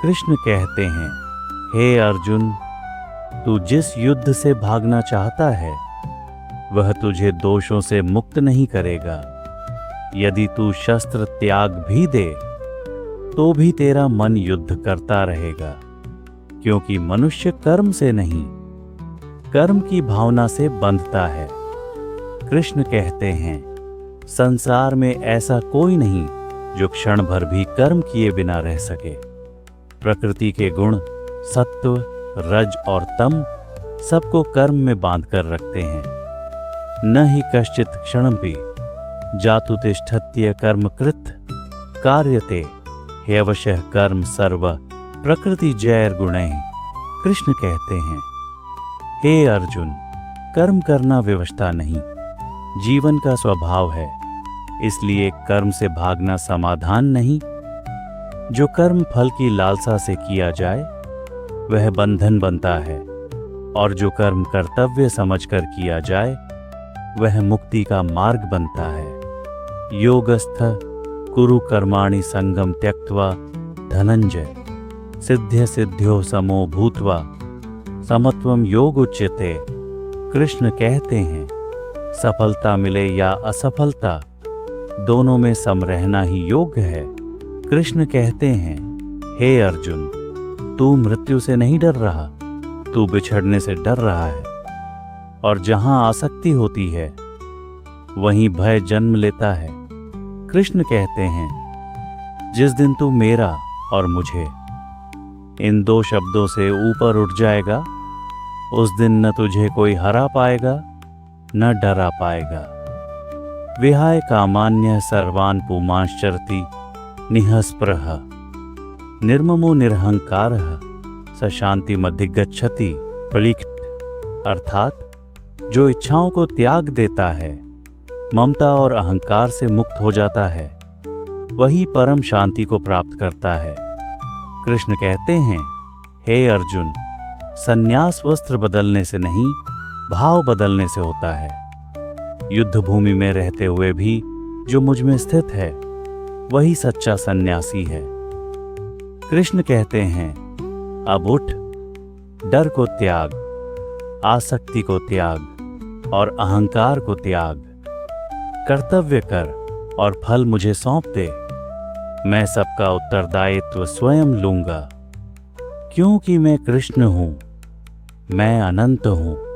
कृष्ण कहते हैं, हे अर्जुन, तू जिस युद्ध से भागना चाहता है वह तुझे दोषों से मुक्त नहीं करेगा। यदि तू शस्त्र त्याग भी दे तो भी तेरा मन युद्ध करता रहेगा, क्योंकि मनुष्य कर्म से नहीं, कर्म की भावना से बंधता है। कृष्ण कहते हैं, संसार में ऐसा कोई नहीं जो क्षण भर भी कर्म किए बिना रह सके। प्रकृति के गुण सत्व, रज और तम सबको कर्म में बांध कर रखते हैं। न ही कश्चित क्षणमपि जातु तिष्ठत्य कर्मकृत कार्यते ह्यवशः कर्म सर्व प्रकृति जैर गुणैः। कृष्ण कहते हैं, हे अर्जुन, कर्म करना विवशता नहीं, जीवन का स्वभाव है। इसलिए कर्म से भागना समाधान नहीं। जो कर्म फल की लालसा से किया जाए वह बंधन बनता है, और जो कर्म कर्तव्य समझकर किया जाए वह मुक्ति का मार्ग बनता है। योगस्थ कुरु कर्माणि संगम त्यक्त्वा धनंजय सिद्ध्य सिद्ध्यो समो भूत्वा समत्वम योग उच्यते। कृष्ण कहते हैं, सफलता मिले या असफलता, दोनों में सम रहना ही योग्य है। कृष्ण कहते हैं, हे अर्जुन, तू मृत्यु से नहीं डर रहा, तू बिछड़ने से डर रहा है। और जहां आसक्ति होती है वहीं भय जन्म लेता है। कृष्ण कहते हैं, जिस दिन तू मेरा और मुझे इन दो शब्दों से ऊपर उठ जाएगा, उस दिन न तुझे कोई हरा पाएगा न डरा पाएगा। विहाय कामान्य सर्वान् पुमांश्चरति निःस्पृह निर्ममो निरहंकारः स शान्तिमधिगच्छति। पलिक्त अर्थात जो इच्छाओं को त्याग देता है, ममता और अहंकार से मुक्त हो जाता है, वही परम शांति को प्राप्त करता है। कृष्ण कहते हैं, हे अर्जुन, संन्यास वस्त्र बदलने से नहीं, भाव बदलने से होता है। युद्ध भूमि में रहते हुए भी जो मुझ में स्थित है वही सच्चा सन्यासी है। कृष्ण कहते हैं, अब उठ, डर को त्याग, आसक्ति को त्याग और अहंकार को त्याग, कर्तव्य कर और फल मुझे सौंप दे। मैं सबका उत्तरदायित्व स्वयं लूंगा, क्योंकि मैं कृष्ण हूं, मैं अनंत हूं।